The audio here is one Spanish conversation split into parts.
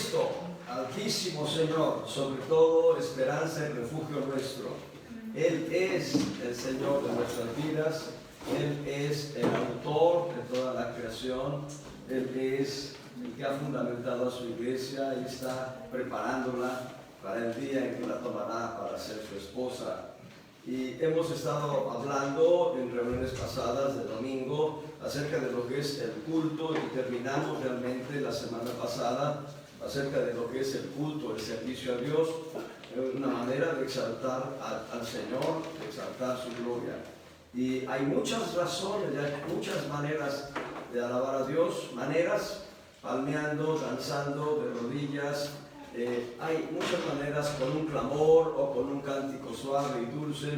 Cristo, Altísimo Señor, sobre todo esperanza y refugio nuestro. Él es el Señor de nuestras vidas, Él es el autor de toda la creación, Él es el que ha fundamentado a su iglesia y está preparándola para el día en que la tomará para ser su esposa. Y hemos estado hablando en reuniones pasadas de domingo acerca de lo que es el culto y terminamos realmente la semana pasada acerca de lo que es el culto, el servicio a Dios, una manera de exaltar al Señor, de exaltar su gloria. Y hay muchas razones, hay muchas maneras de alabar a Dios, maneras palmeando, danzando, de rodillas. Hay muchas maneras con un clamor o con un cántico suave y dulce,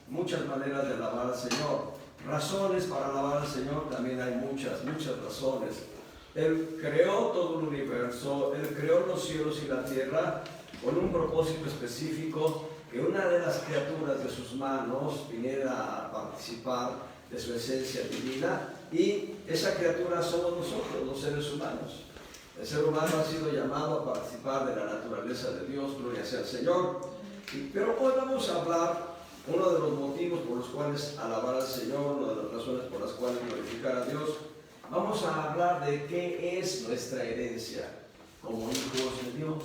muchas maneras de alabar al Señor. Razones para alabar al Señor también hay muchas razones. Él creó todo el universo, Él creó los cielos y la tierra con un propósito específico, que una de las criaturas de sus manos viniera a participar de su esencia divina, y esa criatura somos nosotros, los seres humanos. El ser humano ha sido llamado a participar de la naturaleza de Dios, gloria sea al Señor. Pero hoy vamos a hablar, uno de los motivos por los cuales alabar al Señor, una de las razones por las cuales glorificar a Dios, vamos a hablar de qué es nuestra herencia como hijos de Dios.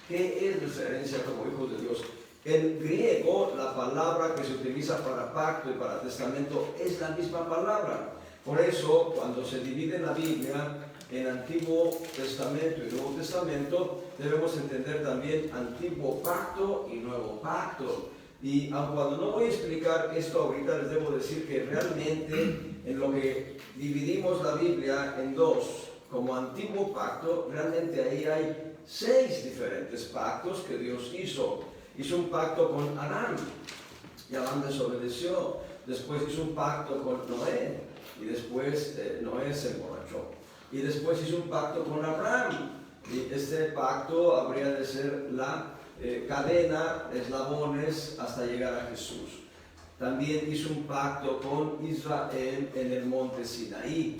¿Qué es nuestra herencia como hijos de Dios? En griego, la palabra que se utiliza para pacto y para testamento es la misma palabra. Por eso, cuando se divide la Biblia en Antiguo Testamento y Nuevo Testamento, debemos entender también Antiguo Pacto y Nuevo Pacto. Y aun cuando no voy a explicar esto ahorita, les debo decir que realmente en lo que dividimos la Biblia en dos, como Antiguo Pacto, realmente ahí hay 6 diferentes pactos que Dios hizo. Hizo un pacto con Adán, y Adán desobedeció. Después hizo un pacto con Noé, y después Noé se emborrachó. Y después hizo un pacto con Abraham, y este pacto habría de ser la cadena, eslabones, hasta llegar a Jesús. También hizo un pacto con Israel en el monte Sinaí,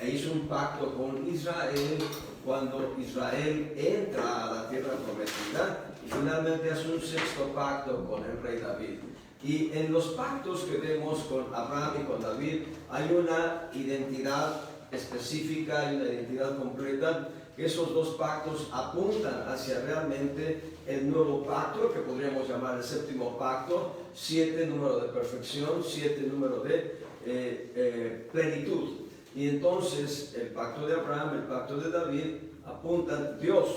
e hizo un pacto con Israel cuando Israel entra a la tierra prometida, y finalmente hace un 6º pacto con el rey David. Y en los pactos que vemos con Abraham y con David hay una identidad específica, hay una identidad completa, que esos dos pactos apuntan hacia realmente el nuevo pacto, que podríamos llamar el 7º pacto, 7 número de perfección, 7 número de plenitud. Y entonces el pacto de Abraham, el pacto de David, apuntan Dios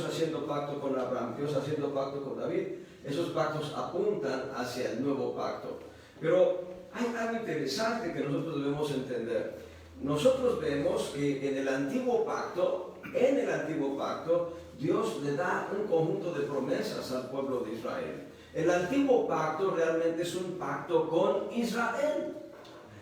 haciendo pacto con Abraham, Dios haciendo pacto con David. Esos pactos apuntan hacia el nuevo pacto. Pero hay algo interesante que nosotros debemos entender. Nosotros vemos que en el antiguo pacto, Dios le da un conjunto de promesas al pueblo de Israel. El antiguo pacto realmente es un pacto con Israel.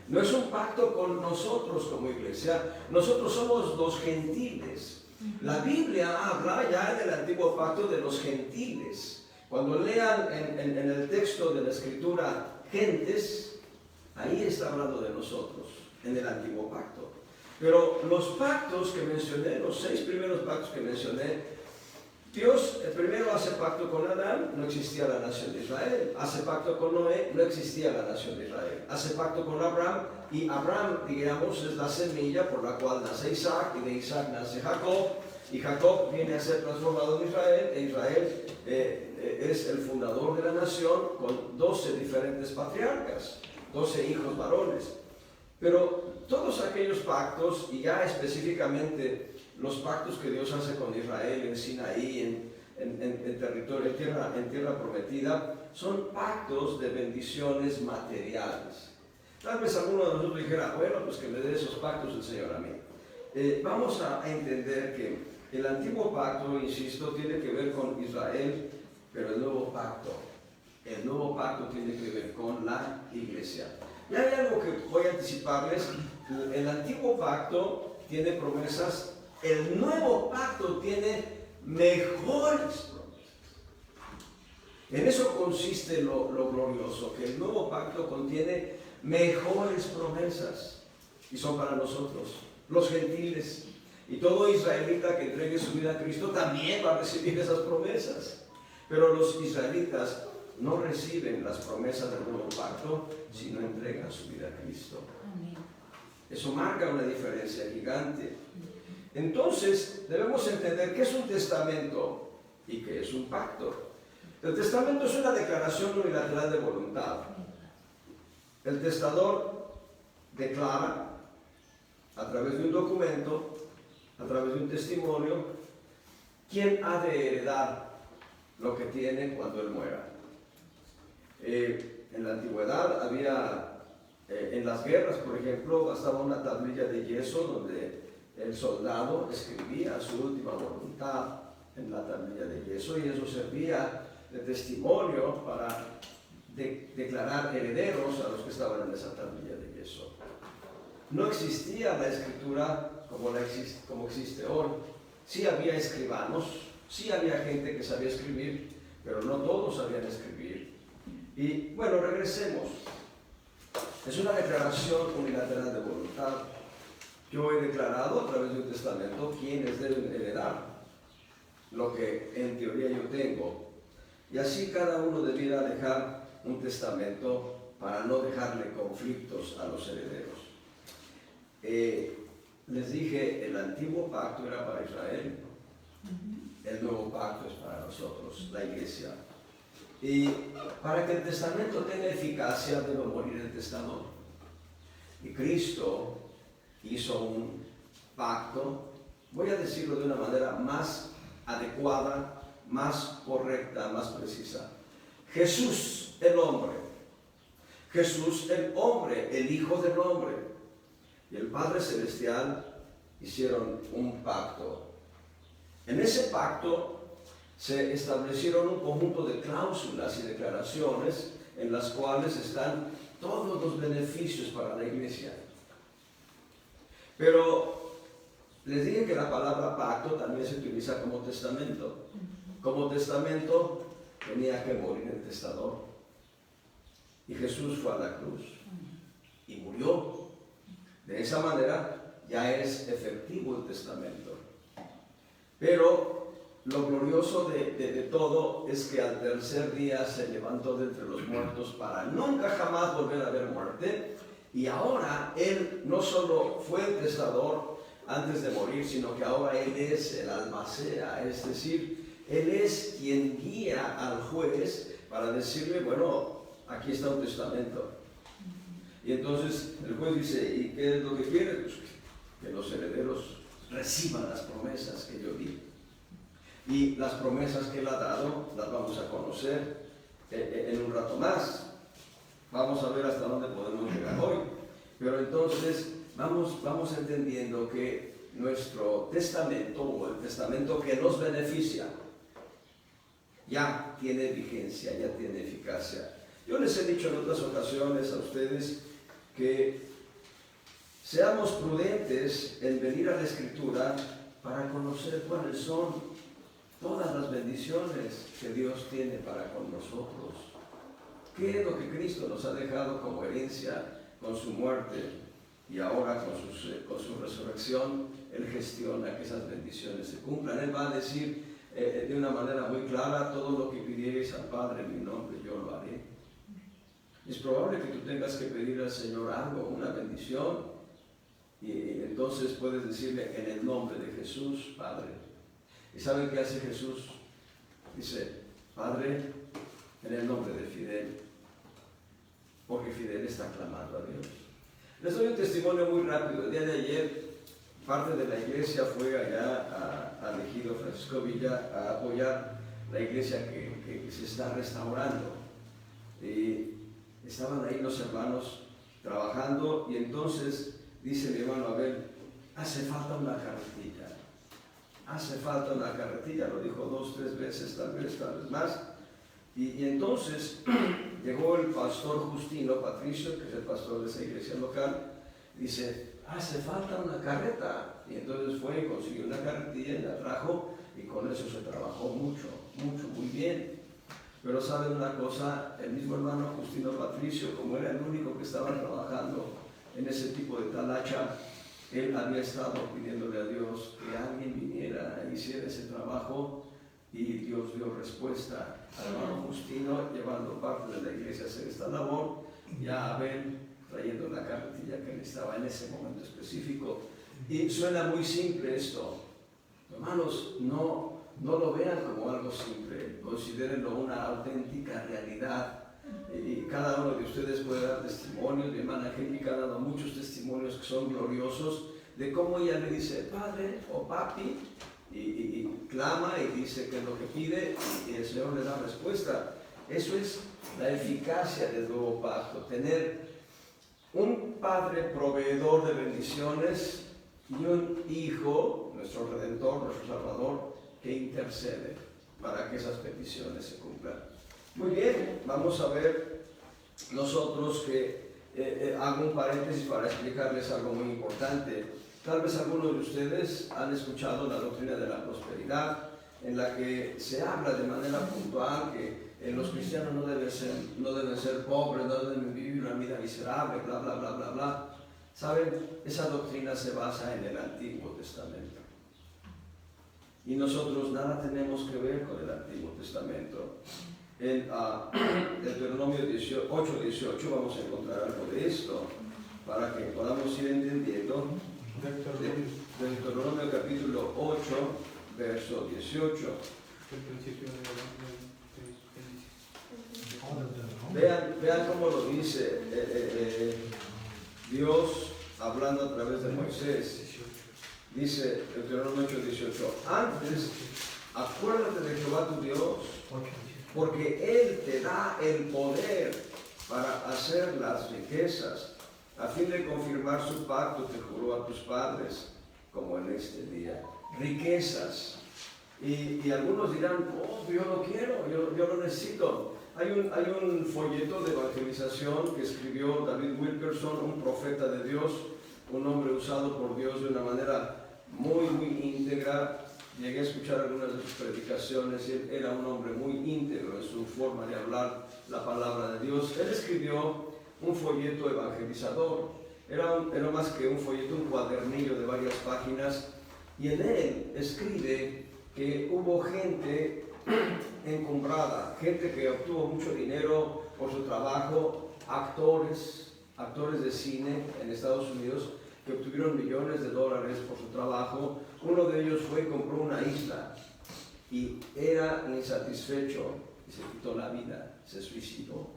No es un pacto con nosotros como iglesia. Nosotros somos los gentiles. La Biblia habla ya en el antiguo pacto de los gentiles. Cuando lean en el texto de la escritura gentes, ahí está hablando de nosotros, en el antiguo pacto. Pero los pactos que mencioné, los 6 primeros pactos que mencioné, Dios primero hace pacto con Adán, no existía la nación de Israel. Hace pacto con Noé, no existía la nación de Israel. Hace pacto con Abraham, y Abraham, digamos, es la semilla por la cual nace Isaac, y de Isaac nace Jacob, y Jacob viene a ser transformado en Israel, e Israel es el fundador de la nación con 12 diferentes patriarcas, 12 hijos varones. Pero todos aquellos pactos, y ya específicamente los pactos que Dios hace con Israel en Sinaí, en territorio, en tierra prometida, son pactos de bendiciones materiales. Tal vez alguno de nosotros dijera, bueno, pues que me dé esos pactos el Señor a mí. Vamos a entender que el antiguo pacto, insisto, tiene que ver con Israel, pero el nuevo pacto tiene que ver con la iglesia. Y hay algo que voy a anticiparles. El antiguo pacto tiene promesas, el nuevo pacto tiene mejores promesas. En eso consiste lo glorioso, que el nuevo pacto contiene mejores promesas, y son para nosotros, los gentiles. Y todo israelita que entregue su vida a Cristo también va a recibir esas promesas. Pero los israelitas no reciben las promesas del nuevo pacto si no entregan su vida a Cristo. Eso marca una diferencia gigante. Entonces, debemos entender qué es un testamento y qué es un pacto. El testamento es una declaración unilateral de voluntad. El testador declara a través de un documento, a través de un testimonio, quién ha de heredar lo que tiene cuando él muera. En la antigüedad había, en las guerras, por ejemplo, bastaba una tablilla de yeso donde el soldado escribía su última voluntad en la tablilla de yeso, y eso servía de testimonio para declarar herederos a los que estaban en esa tablilla de yeso. No existía la escritura como existe hoy. Sí había escribanos, sí había gente que sabía escribir, pero no todos sabían escribir. Y bueno, regresemos. Es una declaración unilateral de voluntad. Yo he declarado a través de un testamento quiénes deben heredar lo que en teoría yo tengo. Y así cada uno debiera dejar un testamento para no dejarle conflictos a los herederos. Les dije, el antiguo pacto era para Israel, el nuevo pacto es para nosotros, la iglesia. Y para que el testamento tenga eficacia debe morir el testador. Y Cristo hizo un pacto, voy a decirlo de una manera más adecuada, más correcta, más precisa. Jesús el hombre, el Hijo del hombre, y el Padre Celestial hicieron un pacto. En ese pacto se establecieron un conjunto de cláusulas y declaraciones en las cuales están todos los beneficios para la iglesia. Pero les dije que la palabra pacto también se utiliza como testamento. Como testamento tenía que morir el testador. Y Jesús fue a la cruz y murió. De esa manera ya es efectivo el testamento. Pero lo glorioso de todo es que al tercer día se levantó de entre los muertos para nunca jamás volver a ver muerte. Y ahora Él no solo fue el testador antes de morir, sino que ahora Él es el albacea, es decir, Él es quien guía al juez para decirle, bueno, aquí está un testamento. Y entonces el juez dice, ¿y qué es lo que quiere? Pues que los herederos reciban las promesas que yo di. Y las promesas que Él ha dado las vamos a conocer en un rato más. Vamos a ver hasta dónde podemos llegar hoy. Pero entonces vamos entendiendo que nuestro testamento, o el testamento que nos beneficia, ya tiene vigencia, ya tiene eficacia. Yo les he dicho en otras ocasiones a ustedes que seamos prudentes en venir a la Escritura para conocer cuáles son todas las bendiciones que Dios tiene para con nosotros. ¿Qué es lo que Cristo nos ha dejado como herencia con su muerte? Y ahora con su resurrección, Él gestiona que esas bendiciones se cumplan. Él va a decir de una manera muy clara, todo lo que pidierais al Padre en mi nombre, yo lo haré. Es probable que tú tengas que pedir al Señor algo, una bendición, y entonces puedes decirle en el nombre de Jesús, Padre. ¿Y saben qué hace Jesús? Dice, Padre, en el nombre de Fidel, porque Fidel está clamando a Dios. Les doy un testimonio muy rápido. El día de ayer, parte de la iglesia fue allá al Ejido Francisco Villa a apoyar la iglesia que se está restaurando. Y estaban ahí los hermanos trabajando, y entonces dice mi hermano Abel, hace falta una carretilla. Hace falta una carretilla, lo dijo 2, 3 veces, tal vez más. Y entonces llegó el pastor Justino Patricio, que es el pastor de esa iglesia local, dice, hace falta una carreta. Y entonces fue y consiguió una carretilla y la trajo, y con eso se trabajó mucho, muy bien. Pero saben una cosa, el mismo hermano Justino Patricio, como era el único que estaba trabajando en ese tipo de talacha, él había estado pidiéndole a Dios que alguien viniera e hiciera ese trabajo, y Dios dio respuesta al hermano Justino, llevando parte de la iglesia a hacer esta labor, y a Abel trayendo la carretilla que necesitaba en ese momento específico. Y suena muy simple esto. Hermanos, no lo vean como algo simple, considérenlo una auténtica realidad. Y cada uno de ustedes puede dar testimonios. Mi hermana Angélica ha dado muchos testimonios que son gloriosos de cómo ella le dice padre o papi, y clama y dice que es lo que pide, y el Señor le da respuesta. Eso es la eficacia del nuevo pacto, tener un Padre proveedor de bendiciones y un Hijo, nuestro Redentor, nuestro Salvador, que intercede para que esas peticiones se cumplan. Muy bien, vamos a ver nosotros que hago un paréntesis para explicarles algo muy importante. Tal vez algunos de ustedes han escuchado la doctrina de la prosperidad, en la que se habla de manera puntual que los cristianos no deben ser pobres, no deben vivir una vida miserable, bla, bla, bla, bla, bla. ¿Saben? Esa doctrina se basa en el Antiguo Testamento. Y nosotros nada tenemos que ver con el Antiguo Testamento. En Deuteronomio 8:18 vamos a encontrar algo de esto, para que podamos ir entendiendo. Deuteronomio capítulo 8, verso 18. Vean cómo lo dice Dios hablando a través de Moisés. Dice Deuteronomio 8:18: antes, acuérdate de Jehová tu Dios, porque Él te da el poder para hacer las riquezas, a fin de confirmar su pacto que juró a tus padres, como en este día. Riquezas. Y algunos dirán, oh, yo lo quiero, yo lo necesito. Hay un folleto de evangelización que escribió David Wilkerson, un profeta de Dios, un hombre usado por Dios de una manera muy, muy íntegra. Llegué a escuchar algunas de sus predicaciones y él era un hombre muy íntegro en su forma de hablar la palabra de Dios. Él escribió un folleto evangelizador. Era más que un folleto, un cuadernillo de varias páginas, y en él escribe que hubo gente encumbrada, gente que obtuvo mucho dinero por su trabajo, actores de cine en Estados Unidos que obtuvieron millones de dólares por su trabajo. Uno de ellos fue y compró una isla y era insatisfecho y se quitó la vida, se suicidó.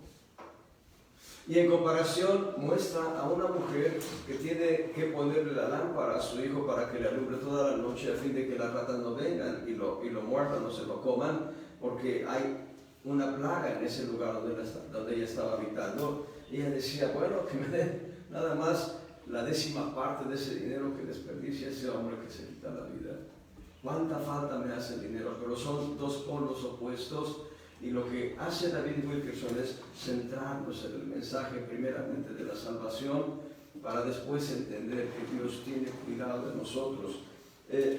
Y en comparación muestra a una mujer que tiene que ponerle la lámpara a su hijo para que le alumbre toda la noche, a fin de que las ratas no vengan y lo muerdan, no se lo coman, porque hay una plaga en ese lugar donde ella estaba habitando. Y ella decía, bueno, que me den nada más la 10ª parte de ese dinero que desperdicia ese hombre que se quita la vida. ¿Cuánta falta me hace el dinero? Pero son dos polos opuestos. Y lo que hace David Wilkerson es centrarnos en el mensaje primeramente de la salvación, para después entender que Dios tiene cuidado de nosotros.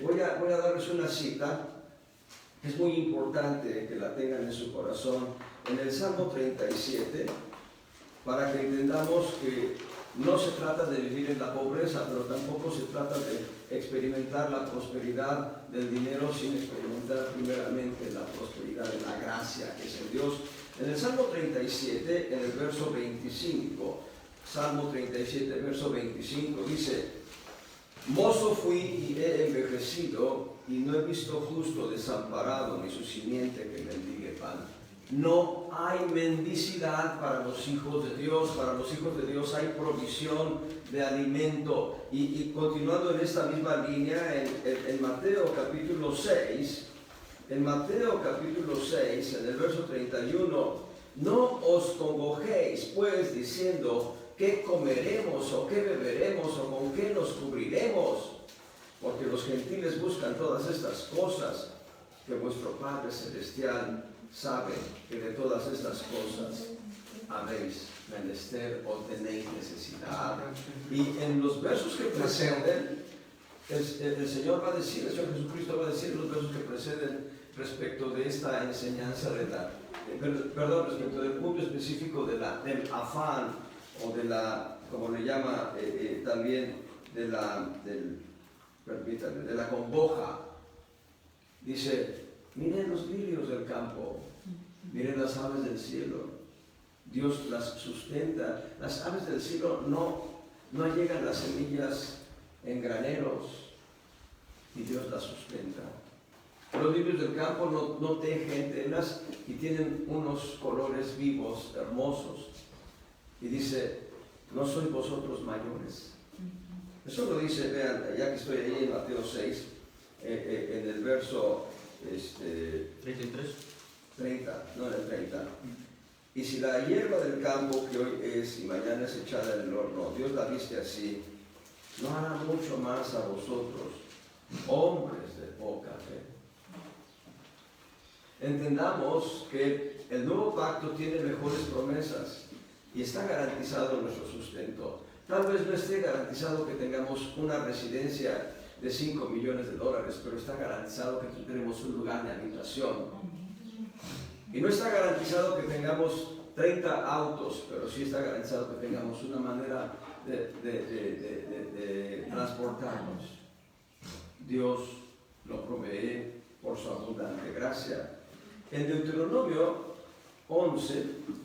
Voy a darles una cita que es muy importante que la tengan en su corazón, en el Salmo 37, para que entendamos que no se trata de vivir en la pobreza, pero tampoco se trata de experimentar la prosperidad del dinero sin experimentar primeramente la prosperidad de la gracia que es en Dios. En el Salmo 37, en el verso 25, Salmo 37, verso 25, dice: mozo fui y he envejecido, y no he visto justo desamparado, ni su simiente que mendigue pan. No hay mendicidad para los hijos de Dios. Para los hijos de Dios hay provisión de alimento. Y continuando en esta misma línea, en Mateo capítulo 6, en el verso 31, no os congojéis pues diciendo, ¿qué comeremos o qué beberemos o con qué nos cubriremos? Porque los gentiles buscan todas estas cosas, que vuestro Padre Celestial sabe que de todas estas cosas habéis menester o tenéis necesidad. Y en los versos que preceden, el Señor va a decir, el Señor Jesucristo va a decir en los versos que preceden respecto de esta enseñanza respecto del punto específico del afán, o de la, como le llama también permítanme, de la congoja. Dice, miren los lirios del campo, miren las aves del cielo. Dios las sustenta. Las aves del cielo no llegan las semillas en graneros y Dios las sustenta. Los lirios del campo no tejen telas y tienen unos colores vivos, hermosos. Y dice, ¿no sois vosotros mayores? Eso lo dice, vean, ya que estoy ahí en Mateo 6, en el verso 33. 30, no en el 30. Y si la hierba del campo que hoy es y mañana es echada en el horno, Dios la viste así, no hará mucho más a vosotros, hombres de poca fe. Entendamos que el nuevo pacto tiene mejores promesas y está garantizado nuestro sustento. Tal vez no esté garantizado que tengamos una residencia de $5 millones, pero está garantizado que tendremos un lugar de habitación. Y no está garantizado que tengamos 30 autos, pero sí está garantizado que tengamos una manera de transportarnos. Dios lo provee por su abundante gracia. En Deuteronomio 11,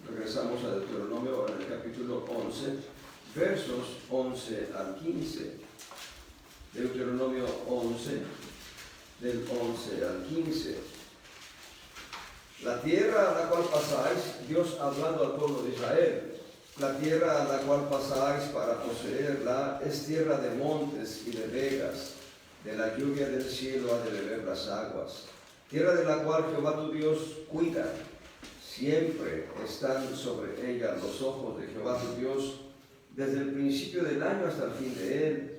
regresamos a Deuteronomio ahora en el capítulo 11, versos 11 al 15. Deuteronomio 11, del 11 al 15. La tierra a la cual pasáis, Dios hablando al pueblo de Israel, la tierra a la cual pasáis para poseerla es tierra de montes y de vegas, de la lluvia del cielo ha de beber las aguas, tierra de la cual Jehová tu Dios cuida, siempre están sobre ella los ojos de Jehová tu Dios, desde el principio del año hasta el fin de él.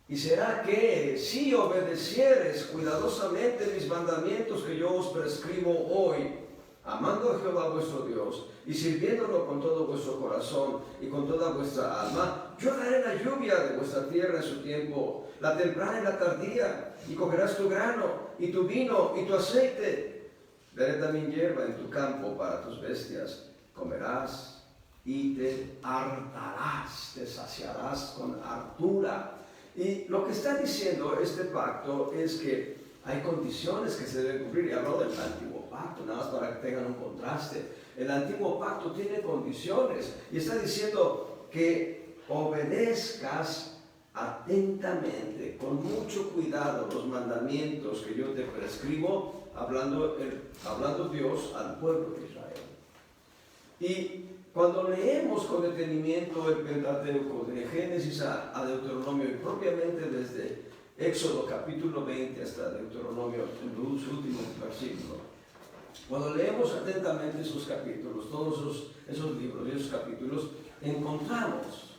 Y será que si obedecieres cuidadosamente mis mandamientos que yo os prescribo hoy, amando a Jehová vuestro Dios y sirviéndolo con todo vuestro corazón y con toda vuestra alma, yo daré la lluvia de vuestra tierra en su tiempo, la temprana y la tardía, y cogerás tu grano y tu vino y tu aceite. Daré también hierba en tu campo para tus bestias, comerás y te hartarás, te saciarás con hartura. Y lo que está diciendo este pacto es que hay condiciones que se deben cumplir. Y habló del antiguo pacto, nada más para que tengan un contraste. El antiguo pacto tiene condiciones y está diciendo que obedezcas atentamente, con mucho cuidado, los mandamientos que yo te prescribo, hablando Dios al pueblo de Israel. Y cuando leemos con detenimiento el Pentateuco, de Génesis a Deuteronomio, y propiamente desde Éxodo capítulo 20 hasta Deuteronomio, en los últimos versículos, cuando leemos atentamente esos capítulos, todos esos libros y esos capítulos, encontramos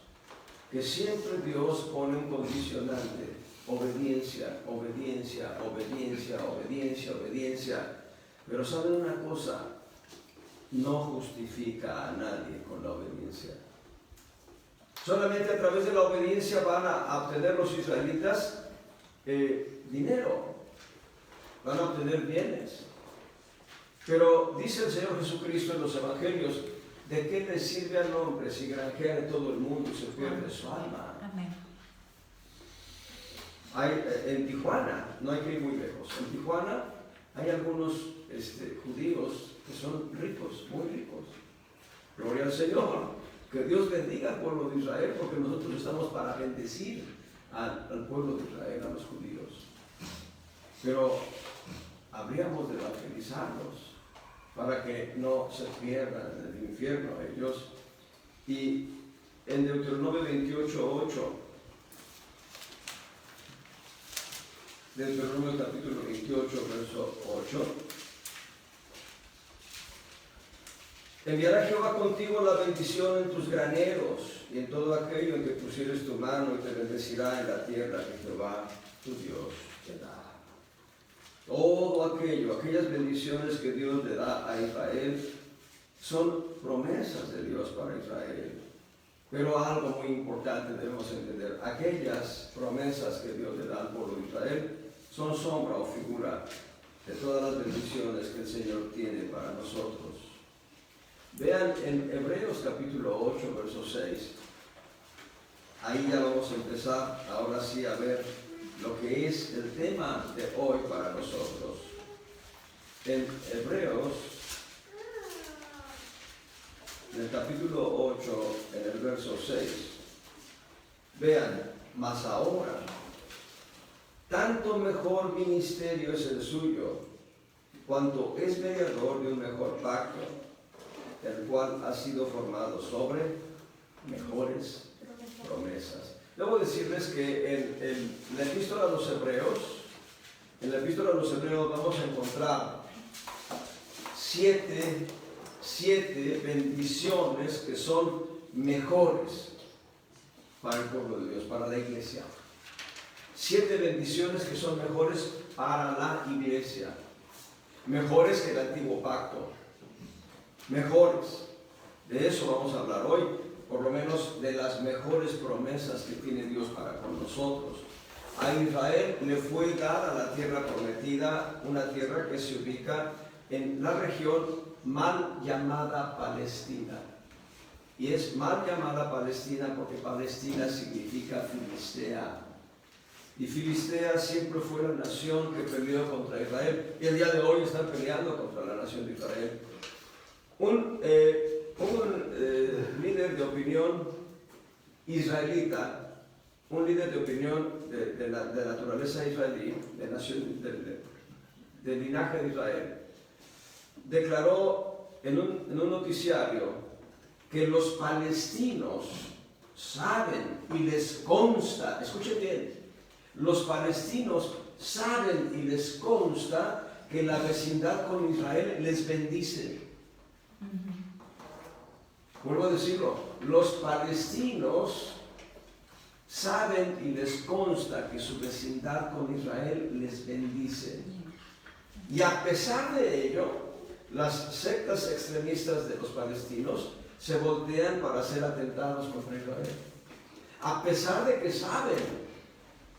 que siempre Dios pone un condicionante: obediencia, obediencia, obediencia, obediencia, obediencia. Pero ¿saben una cosa? No justifica a nadie con la obediencia. Solamente a través de la obediencia van a obtener los israelitas dinero, van a obtener bienes. Pero dice el Señor Jesucristo en los Evangelios, ¿de qué le sirve al hombre si granjea de todo el mundo y se pierde su alma? Amén. En Tijuana, no hay que ir muy lejos, en Tijuana hay algunos judíos que son ricos, muy ricos. Gloria al Señor. Que Dios bendiga al pueblo de Israel, porque nosotros estamos para bendecir al pueblo de Israel, a los judíos. Pero habríamos de evangelizarlos para que no se pierdan en el infierno ellos. Y en Deuteronomio 28:8, Deuteronomio capítulo 28, verso 8, enviará Jehová contigo la bendición en tus graneros y en todo aquello en que pusieres tu mano, y te bendecirá en la tierra que Jehová tu Dios te da. Todo aquello, aquellas bendiciones que Dios le da a Israel, son promesas de Dios para Israel. Pero algo muy importante debemos entender: aquellas promesas que Dios le da al pueblo de Israel son sombra o figura de todas las bendiciones que el Señor tiene para nosotros. Vean en Hebreos capítulo 8, verso 6. ahí ya vamos a empezar ahora sí a ver lo que es el tema de hoy para nosotros. En Hebreos, en el capítulo 8, en el verso 6, vean, mas ahora, tanto mejor ministerio es el suyo, cuanto es mediador de un mejor pacto, el cual ha sido formado sobre mejores promesas. Debo decirles que en la epístola a los Hebreos, vamos a encontrar siete bendiciones que son mejores para el pueblo de Dios, para la iglesia. 7 bendiciones que son mejores para la iglesia, mejores que el antiguo pacto, mejores. De eso vamos a hablar hoy, por lo menos de las mejores promesas que tiene Dios para con nosotros. A Israel le fue dada la tierra prometida, una tierra que se ubica en la región mal llamada Palestina. Y es mal llamada Palestina porque Palestina significa Filistea. Y Filistea siempre fue la nación que peleó contra Israel. Y el día de hoy están peleando contra la nación de Israel. Un líder de opinión israelita, un líder de opinión de naturaleza israelí, de linaje de Israel, declaró en un noticiario que los palestinos saben y les consta, escuchen bien, los palestinos saben y les consta que la vecindad con Israel les bendice. Vuelvo a decirlo, los palestinos saben y les consta que su vecindad con Israel les bendice. Y a pesar de ello, las sectas extremistas de los palestinos se voltean para hacer atentados contra Israel. A pesar de que saben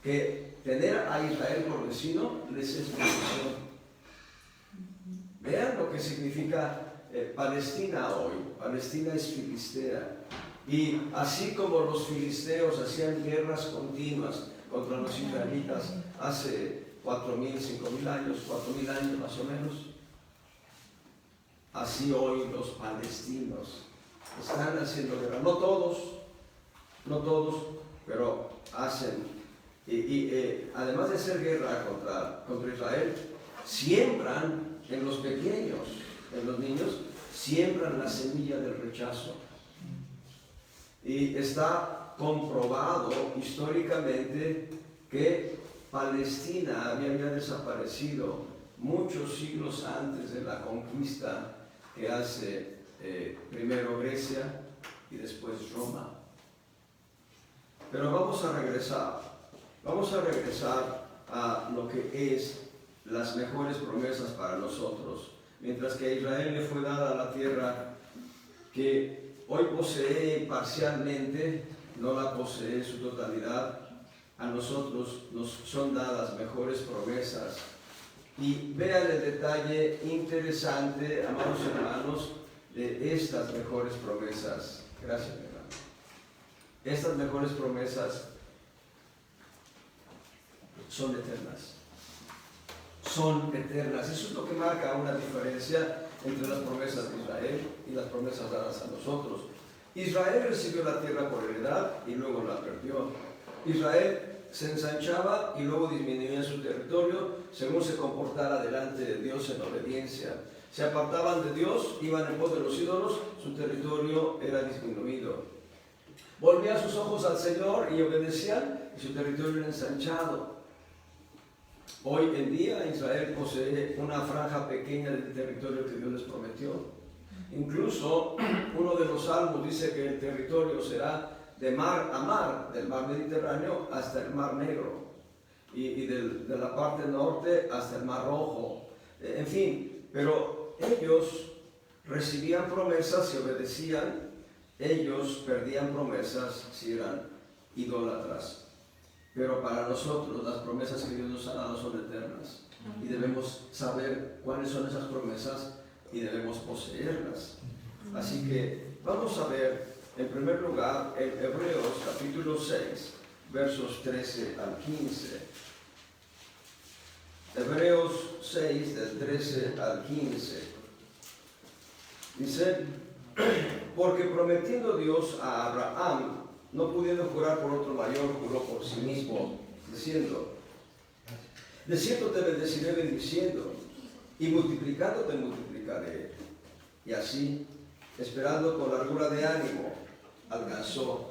que tener a Israel por vecino les es bendición. Vean lo que significa Palestina hoy. Palestina es filistea. Y así como los filisteos hacían guerras continuas contra los israelitas hace 4.000, 5.000 años, 4.000 años más o menos, así hoy los palestinos están haciendo guerra. No todos, pero hacen. Además de hacer guerra contra Israel, siembran en los pequeños, en los niños, siembran la semilla del rechazo. Y está comprobado históricamente que Palestina había desaparecido muchos siglos antes de la conquista que hace primero Grecia y después Roma. Pero vamos a regresar a lo que es las mejores promesas para nosotros. Mientras que a Israel le fue dada la tierra que hoy posee parcialmente, no la posee en su totalidad, a nosotros nos son dadas mejores promesas. Y vean el detalle interesante, amados hermanos, de estas mejores promesas. Gracias, mi hermano. Estas mejores promesas son eternas. Son eternas. Eso es lo que marca una diferencia entre las promesas de Israel y las promesas dadas a nosotros. Israel recibió la tierra por heredad y luego la perdió. Israel se ensanchaba y luego disminuía su territorio según se comportara delante de Dios en obediencia. Se apartaban de Dios, iban en pos de los ídolos, su territorio era disminuido. Volvían sus ojos al Señor y obedecían, y su territorio era ensanchado. Hoy en día Israel posee una franja pequeña del territorio que Dios les prometió. Incluso uno de los salmos dice que el territorio será de mar a mar, del mar Mediterráneo hasta el mar Negro, y de la parte norte hasta el mar Rojo. En fin, pero ellos recibían promesas y obedecían, ellos perdían promesas si eran idólatras. Pero para nosotros las promesas que Dios nos ha dado son eternas y debemos saber cuáles son esas promesas y debemos poseerlas. Así que vamos a ver En primer lugar, en Hebreos capítulo 6, versos 13 al 15. Hebreos 6, del 13 al 15. Dice, porque prometiendo Dios a Abraham, no pudiendo jurar por otro mayor, juró por sí mismo, diciendo, de cierto te bendeciré bendiciendo, y multiplicando te multiplicaré. Y así, esperando con largura de ánimo, alcanzó,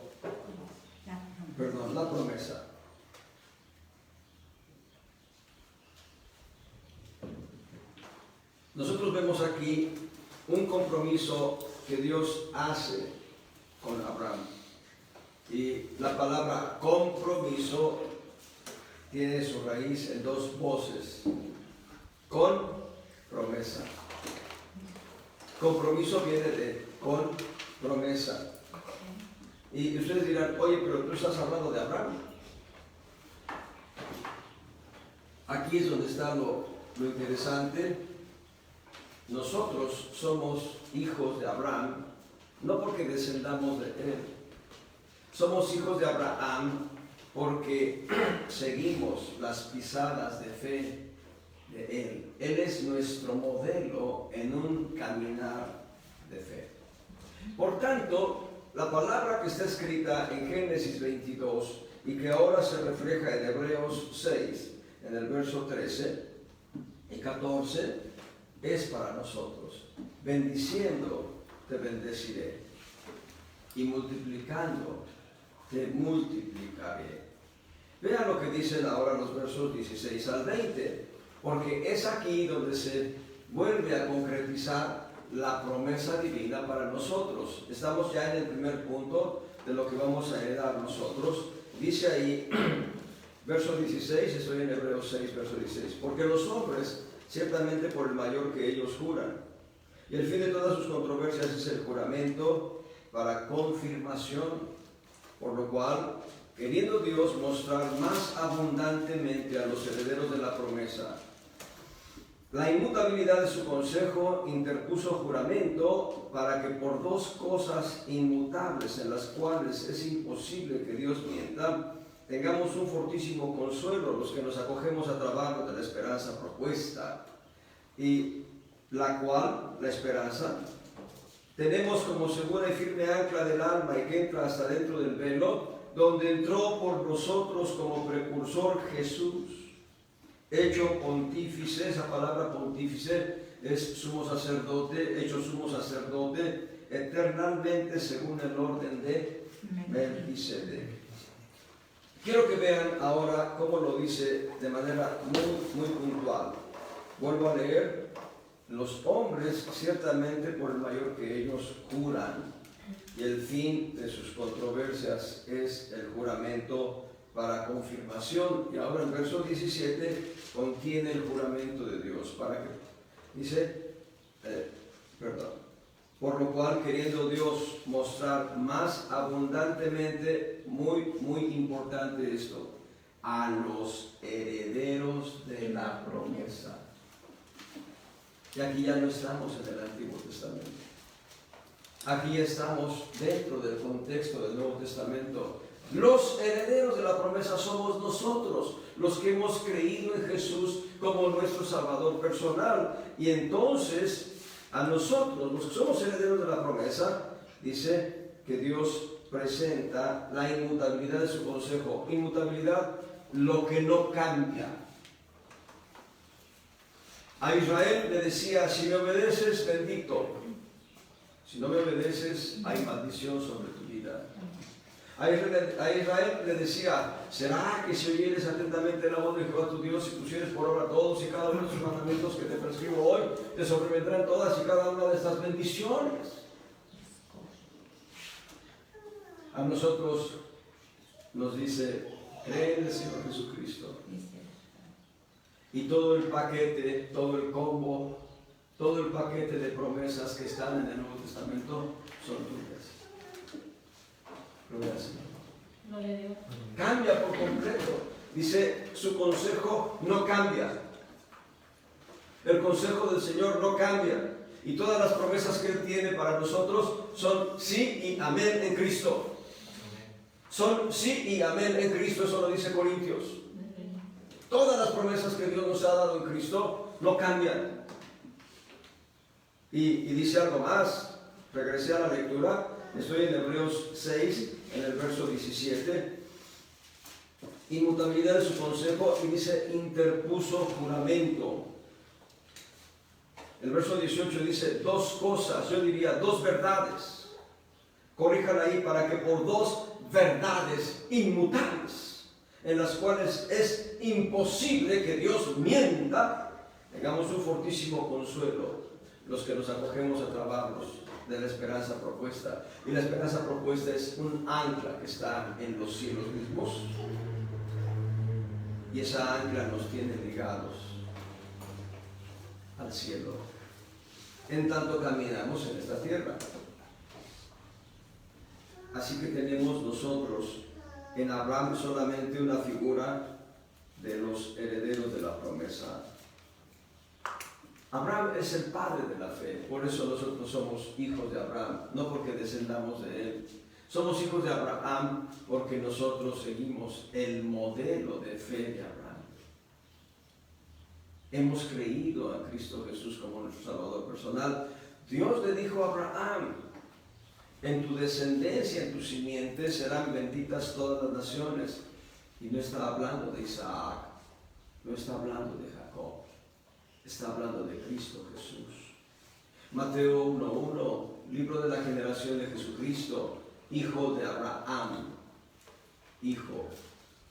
la promesa. Nosotros vemos aquí un compromiso que Dios hace con Abraham. Y la palabra compromiso tiene su raíz en dos voces. Con promesa. Compromiso viene de con promesa. Y ustedes dirán, oye, pero tú estás hablando de Abraham. Aquí es donde está lo interesante. Nosotros somos hijos de Abraham, no porque descendamos de él. Somos hijos de Abraham porque seguimos las pisadas de fe de él. Él es nuestro modelo en un caminar de fe. Por tanto, la palabra que está escrita en Génesis 22 y que ahora se refleja en Hebreos 6, en el verso 13 y 14, es para nosotros. Bendiciendo te bendeciré y multiplicando te multiplicaré. Vean lo que dicen ahora los versos 16 al 20, porque es aquí donde se vuelve a concretizar la promesa divina para nosotros. Estamos ya en el primer punto de lo que vamos a heredar nosotros. Dice ahí, verso 16, estoy en Hebreos 6, verso 16, porque los hombres ciertamente por el mayor que ellos juran, y el fin de todas sus controversias es el juramento para confirmación, por lo cual, queriendo Dios mostrar más abundantemente a los herederos de la promesa la inmutabilidad de su consejo, interpuso juramento para que por dos cosas inmutables en las cuales es imposible que Dios mienta, tengamos un fortísimo consuelo los que nos acogemos a trabajo de la esperanza propuesta, y la cual, la esperanza, tenemos como segura y firme ancla del alma y que entra hasta dentro del velo, donde entró por nosotros como precursor Jesús, hecho pontífice. Esa palabra pontífice es sumo sacerdote, hecho sumo sacerdote eternamente según el orden de Melquisedec. Quiero que vean ahora cómo lo dice de manera muy puntual. Vuelvo a leer. Los hombres ciertamente por el mayor que ellos juran, y el fin de sus controversias es el juramento para confirmación. Y ahora el verso 17 contiene el juramento de Dios para que dice, por lo cual queriendo Dios mostrar más abundantemente, muy importante esto, a los herederos de la promesa. Y aquí ya no estamos en el Antiguo Testamento. Aquí estamos dentro del contexto del Nuevo Testamento. Los herederos de la promesa somos nosotros, los que hemos creído en Jesús como nuestro Salvador personal. Y entonces, a nosotros, los que somos herederos de la promesa, dice que Dios presenta la inmutabilidad de su consejo. Inmutabilidad, lo que no cambia. A Israel le decía, si me obedeces, bendito. Si no me obedeces, hay maldición sobre tu vida. A Israel le decía, ¿será que si oyeres atentamente la voz de Jehová tu Dios y pusieres por obra todos y cada uno de sus mandamientos que te prescribo hoy, te sobrevendrán todas y cada una de estas bendiciones? A nosotros nos dice, cree en el Señor Jesucristo. Y todo el paquete, todo el combo, todo el paquete de promesas que están en el Nuevo Testamento son tuyas. Gloria al Señor. No le digo. Cambia por completo. Dice, su consejo no cambia. El consejo del Señor no cambia. Y todas las promesas que Él tiene para nosotros son sí y amén en Cristo. Son sí y amén en Cristo, eso lo dice Corintios. Todas las promesas que Dios nos ha dado en Cristo no cambian. Y dice algo más. Regresé a la lectura. Estoy en Hebreos 6, en el verso 17. Inmutabilidad de su consejo, y dice interpuso juramento. El verso 18 dice dos cosas, yo diría dos verdades. Corrijan ahí, para que por dos verdades inmutables, en las cuales es imposible que Dios mienta, tengamos un fortísimo consuelo los que nos acogemos a trabajarnos de la esperanza propuesta. Y la esperanza propuesta es un ancla que está en los cielos mismos, y esa ancla nos tiene ligados al cielo en tanto caminamos en esta tierra. Así que tenemos nosotros en Abraham solamente una figura de los herederos de la promesa. Abraham es el padre de la fe, por eso nosotros somos hijos de Abraham, no porque descendamos de él. Somos hijos de Abraham porque nosotros seguimos el modelo de fe de Abraham. Hemos creído a Cristo Jesús como nuestro Salvador personal. Dios le dijo a Abraham: en tu descendencia, en tu simiente serán benditas todas las naciones. Y no está hablando de Isaac, no está hablando de Jacob, está hablando de Cristo Jesús. Mateo 1:1, libro de la generación de Jesucristo, hijo de Abraham, hijo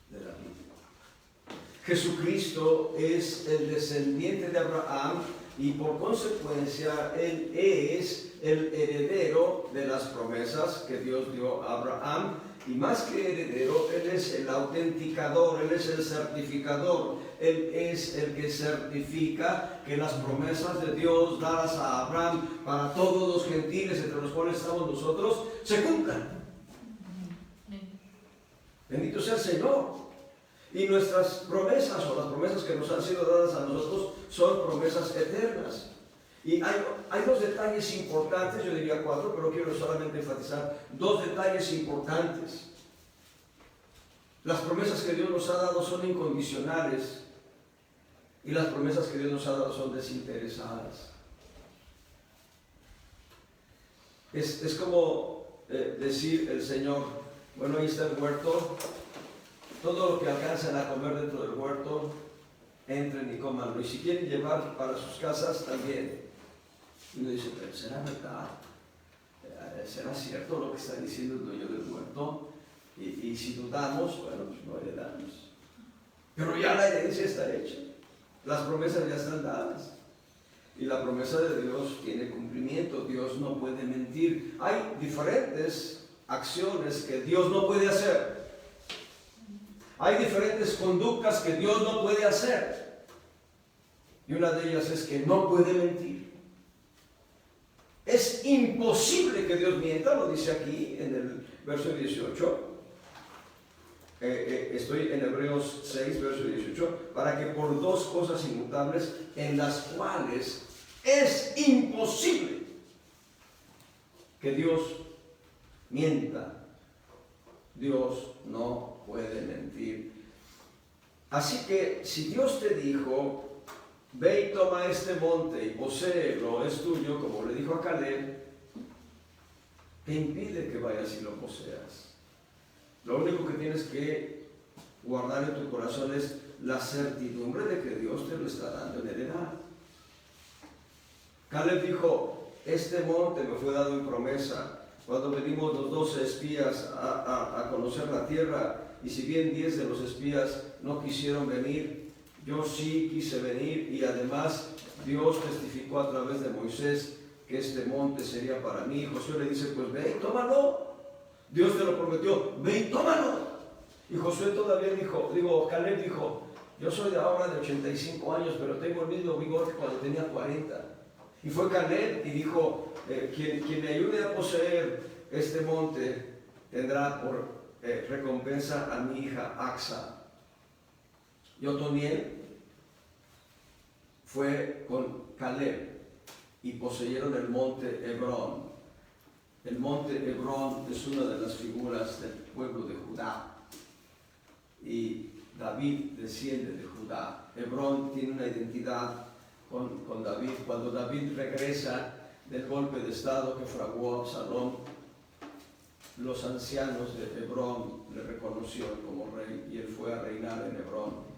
de David. Jesucristo es el descendiente de Abraham y por consecuencia Él es el heredero de las promesas que Dios dio a Abraham. Y más que heredero, Él es el autenticador, Él es el certificador, Él es el que certifica que las promesas de Dios dadas a Abraham para todos los gentiles entre los cuales estamos nosotros, se cumplan. Bendito sea el Señor. Y nuestras promesas, o las promesas que nos han sido dadas a nosotros, son promesas eternas. Y hay dos detalles importantes, yo diría cuatro, pero quiero solamente enfatizar dos detalles importantes. Las promesas que Dios nos ha dado son incondicionales, y las promesas que Dios nos ha dado son desinteresadas. Es como decir el Señor: bueno, ahí está el huerto, todo lo que alcancen a comer dentro del huerto, entren y cómanlo, y si quieren llevar para sus casas también. Y uno dice: pero ¿será verdad? ¿Será cierto lo que está diciendo el dueño del huerto? Y si dudamos, bueno, pues no heredamos. Pero ya la herencia está hecha, las promesas ya están dadas, y la promesa de Dios tiene cumplimiento. Dios no puede mentir. Hay diferentes acciones que Dios no puede hacer. Hay diferentes conductas que Dios no puede hacer, y una de ellas es que no puede mentir. Es imposible que Dios mienta, lo dice aquí en el verso 18. Estoy en Hebreos 6, verso 18, para que por dos cosas inmutables, en las cuales es imposible que Dios mienta. Dios no puede mentir. Así que si Dios te dijo: ve y toma este monte y poséelo, es tuyo, como le dijo a Caleb, ¿qué impide que vayas y lo poseas? Lo único que tienes que guardar en tu corazón es la certidumbre de que Dios te lo está dando en heredad. Caleb dijo: este monte me fue dado en promesa. Cuando venimos los 12 espías a conocer la tierra, y si bien 10 de los espías no quisieron venir, yo sí quise venir, y además Dios testificó a través de Moisés que este monte sería para mí. Josué le dice: pues ve y tómalo. Dios te lo prometió, ve y tómalo. Y Josué todavía Caleb dijo: yo soy de ahora de 85 años, pero tengo el mismo vigor que cuando tenía 40. Y fue Caleb y dijo: quien me ayude a poseer este monte tendrá por recompensa a mi hija Axa. Y Otoniel fue con Caleb y poseyeron el monte Hebrón. El monte Hebrón es una de las figuras del pueblo de Judá. Y David desciende de Judá. Hebrón tiene una identidad con David. Cuando David regresa del golpe de estado que fraguó Absalón, los ancianos de Hebrón le reconocieron como rey y él fue a reinar en Hebrón.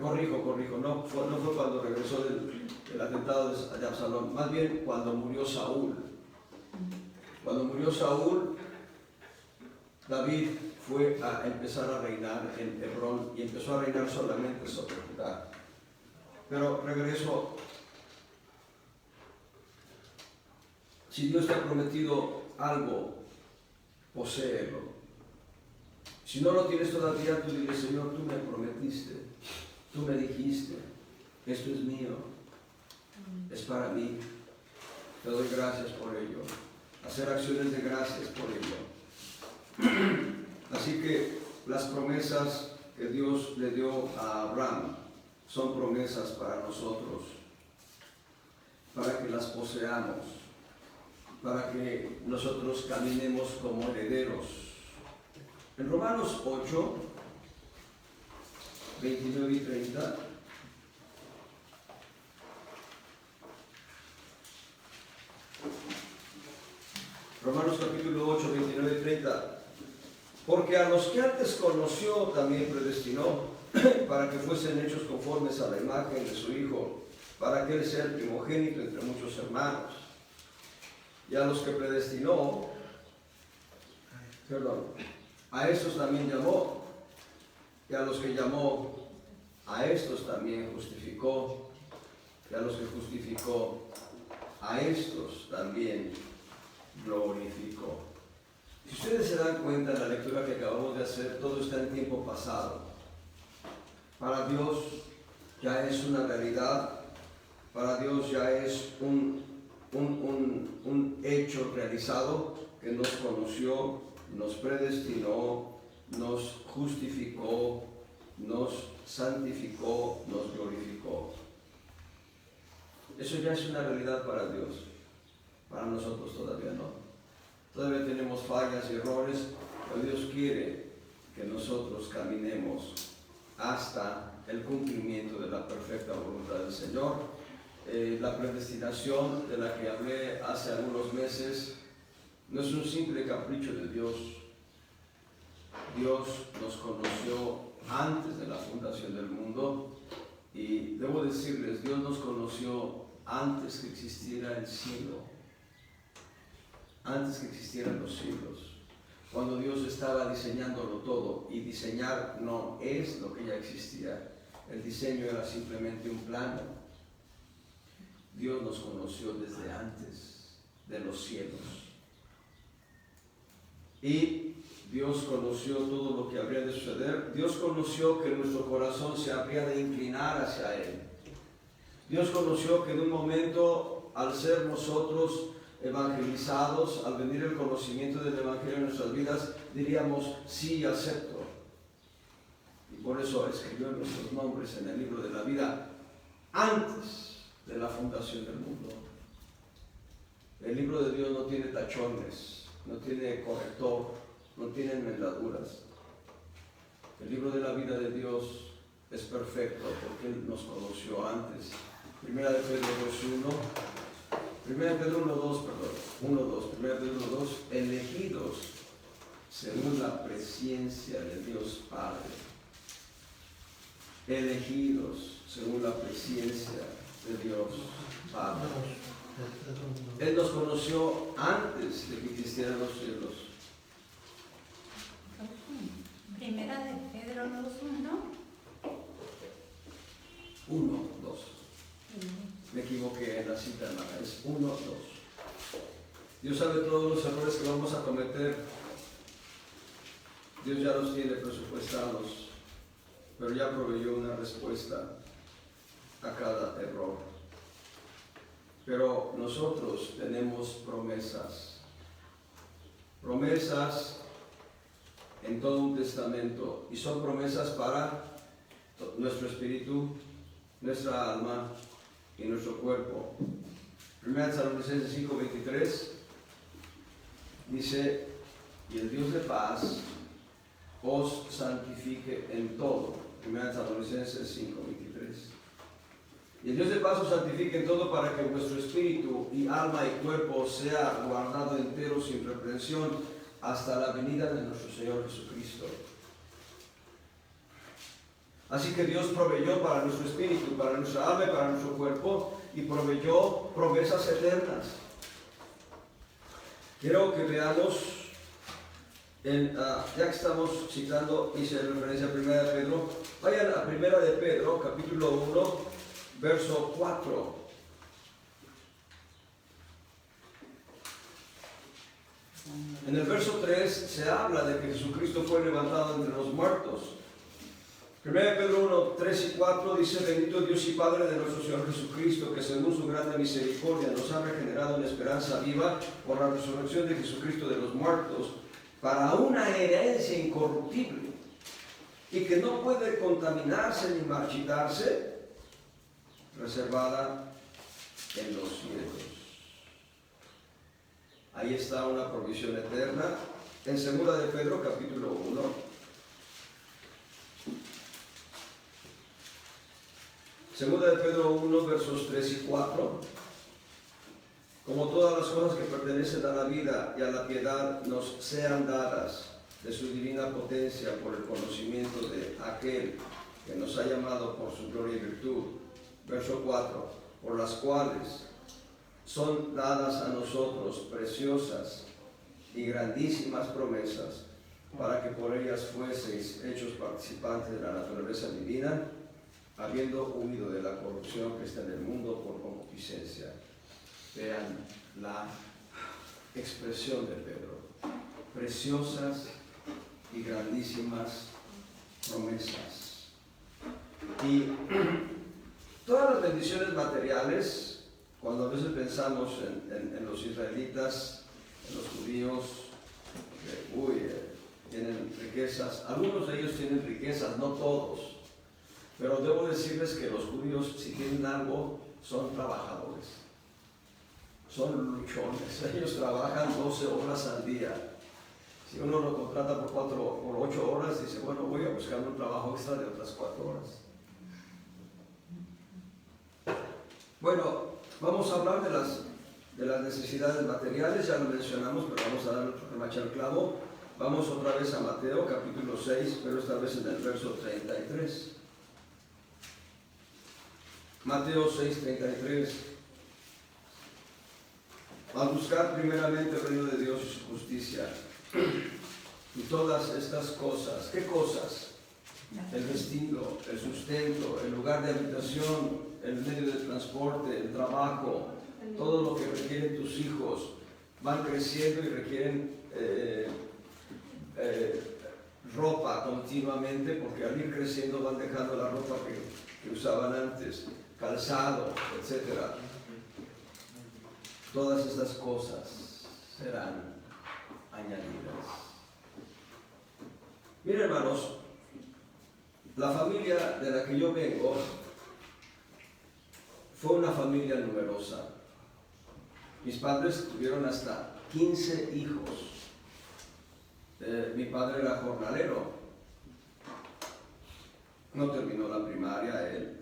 Corrijo, no fue cuando regresó del atentado de Absalón, más bien cuando murió Saúl. Cuando murió Saúl, David fue a empezar a reinar en Hebrón y empezó a reinar solamente sobre Judá. Pero regreso. Si Dios te ha prometido algo, poséelo. Si no lo tienes todavía, tú dile: Señor, tú me prometiste, tú me dijiste, esto es mío, es para mí, te doy gracias por ello. Hacer acciones de gracias por ello. Así que las promesas que Dios le dio a Abraham son promesas para nosotros, para que las poseamos, para que nosotros caminemos como herederos. En Romanos 8, 29 y 30, Romanos capítulo 8, 29 y 30. Porque a los que antes conoció también predestinó para que fuesen hechos conformes a la imagen de su Hijo, para que Él sea el primogénito entre muchos hermanos. Y a los que predestinó, a estos también llamó. Y a los que llamó, a estos también justificó. Y a los que justificó, a estos también glorificó. Si ustedes se dan cuenta en la lectura que acabamos de hacer, todo está en tiempo pasado. Para Dios ya es una realidad, para Dios ya es un hecho realizado, que nos conoció, nos predestinó, nos justificó, nos santificó, nos glorificó. Eso ya es una realidad para Dios. Para nosotros todavía no. Todavía tenemos fallas y errores, pero Dios quiere que nosotros caminemos hasta el cumplimiento de la perfecta voluntad del Señor. La predestinación de la que hablé hace algunos meses no es un simple capricho de Dios. Dios nos conoció antes de la fundación del mundo y debo decirles, Dios nos conoció antes que existiera el cielo. Antes que existieran los siglos, cuando Dios estaba diseñándolo todo, y diseñar no es lo que ya existía, el diseño era simplemente un plano. Dios nos conoció desde antes de los cielos, y Dios conoció todo lo que habría de suceder. Dios conoció que nuestro corazón se habría de inclinar hacia Él. Dios conoció que en un momento, al ser nosotros evangelizados, al venir el conocimiento del Evangelio en nuestras vidas, diríamos: sí, acepto. Y por eso escribió nuestros nombres en el libro de la vida antes de la fundación del mundo. El libro de Dios no tiene tachones, no tiene corrector, no tiene enmendaduras. El libro de la vida de Dios es perfecto porque Él nos conoció antes. Primera de Pedro 1:2, elegidos según la presciencia de Dios Padre. Elegidos según la presciencia de Dios Padre. Él nos conoció antes de que existieran los cielos. Primera de Pedro 2:1. 1:2. Me equivoqué en la cita, hermana. Es 1:2. Dios sabe todos los errores que vamos a cometer. Dios ya los tiene presupuestados, pero ya proveyó una respuesta a cada error. Pero nosotros tenemos promesas. Promesas en todo un testamento. Y son promesas para nuestro espíritu, nuestra alma y nuestro cuerpo. 1 Tesalonicenses 5:23 dice, y el Dios de paz os santifique en todo. 1 Tesalonicenses 5:23. Y el Dios de paz os santifique en todo para que vuestro espíritu y alma y cuerpo sea guardado entero sin reprensión hasta la venida de nuestro Señor Jesucristo. Así que Dios proveyó para nuestro espíritu, para nuestra alma y para nuestro cuerpo, y proveyó promesas eternas. Quiero que veamos, ya que estamos citando, hice referencia a 1 de Pedro, vayan a 1 de Pedro, capítulo 1, verso 4. En el verso 3 se habla de que Jesucristo fue levantado entre los muertos. 1 Pedro 1, 3 y 4 dice, bendito Dios y Padre de nuestro Señor Jesucristo, que según su grande misericordia nos ha regenerado en esperanza viva por la resurrección de Jesucristo de los muertos, para una herencia incorruptible y que no puede contaminarse ni marchitarse, reservada en los cielos. Ahí está una provisión eterna. En 2 de Pedro, capítulo 1. 2 de Pedro 1, versos 3 y 4. Como todas las cosas que pertenecen a la vida y a la piedad nos sean dadas de su divina potencia por el conocimiento de aquel que nos ha llamado por su gloria y virtud. Verso 4. Por las cuales son dadas a nosotros preciosas y grandísimas promesas, para que por ellas fueseis hechos participantes de la naturaleza divina, habiendo huido de la corrupción que está en el mundo por concupiscencia. Vean la expresión de Pedro. Preciosas y grandísimas promesas. Y todas las bendiciones materiales, cuando a veces pensamos en los israelitas, en los judíos, que tienen riquezas, algunos de ellos tienen riquezas, no todos. Pero debo decirles que los judíos, si tienen algo, son trabajadores, son luchones. Ellos trabajan 12 horas al día. Si uno lo contrata por 8 horas, dice, bueno, voy a buscar un trabajo extra de otras 4 horas. Bueno, vamos a hablar de las necesidades materiales, ya lo mencionamos, pero vamos a dar otro remache al clavo. Vamos otra vez a Mateo, capítulo 6, pero esta vez en el verso 33. Mateo 6:33. Al buscar primeramente el reino de Dios y su justicia, y todas estas cosas, ¿qué cosas? El vestido, el sustento, el lugar de habitación, el medio de transporte, el trabajo, todo lo que requieren tus hijos, van creciendo y requieren ropa continuamente, porque al ir creciendo van dejando la ropa que usaban antes, calzado, etc. Todas estas cosas serán añadidas. Miren, hermanos, la familia de la que yo vengo fue una familia numerosa. Mis padres tuvieron hasta 15 hijos. Mi padre era jornalero. No terminó la primaria él.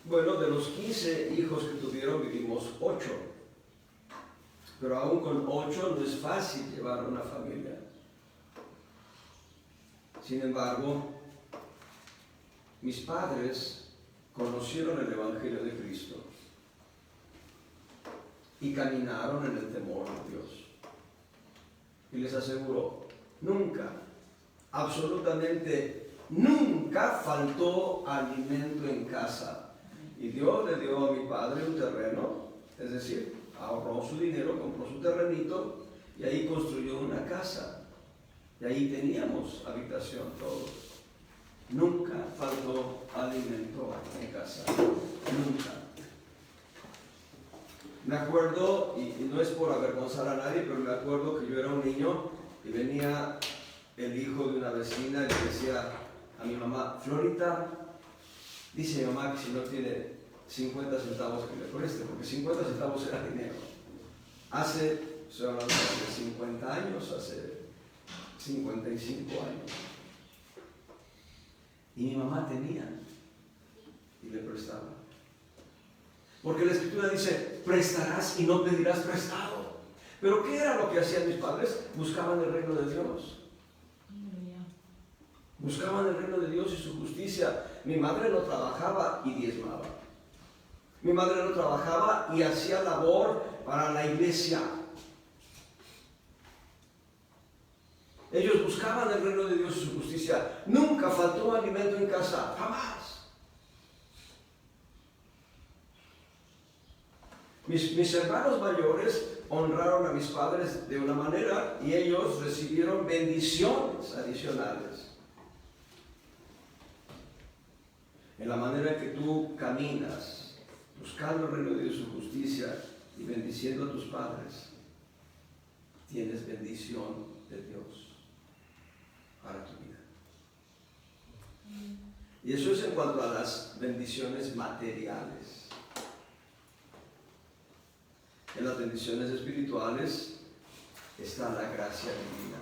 Bueno, de los 15 hijos que tuvieron vivimos 8. Pero aún con 8 no es fácil llevar una familia. Sin embargo, mis padres conocieron el Evangelio de Cristo y caminaron en el temor de Dios. Y les aseguro, nunca, absolutamente nunca faltó alimento en casa. Y Dios le dio a mi padre un terreno, es decir, ahorró su dinero, compró su terrenito y ahí construyó una casa. Y ahí teníamos habitación todos. Nunca faltó alimento en casa, nunca. Me acuerdo, y no es por avergonzar a nadie, pero me acuerdo que yo era un niño y venía el hijo de una vecina y le decía a mi mamá, Florita, dice mi mamá que si no tiene 50 centavos que me preste, porque 50 centavos era dinero. Estoy hablando de hace 50 años, hace 55 años. Y mi mamá tenía y le prestaba. Porque la Escritura dice, prestarás y no pedirás prestado. Pero ¿qué era lo que hacían mis padres? Buscaban el reino de Dios. Buscaban el reino de Dios y su justicia. Mi madre no trabajaba y diezmaba. Mi madre no trabajaba y hacía labor para la iglesia. Ellos buscaban el reino de Dios y su justicia. Nunca faltó alimento en casa, jamás. Mis hermanos mayores honraron a mis padres de una manera y ellos recibieron bendiciones adicionales. En la manera en que tú caminas, buscando el reino de Dios y su justicia y bendiciendo a tus padres, tienes bendición de Dios para tu vida. Y eso es en cuanto a las bendiciones materiales. En las bendiciones espirituales está la gracia divina.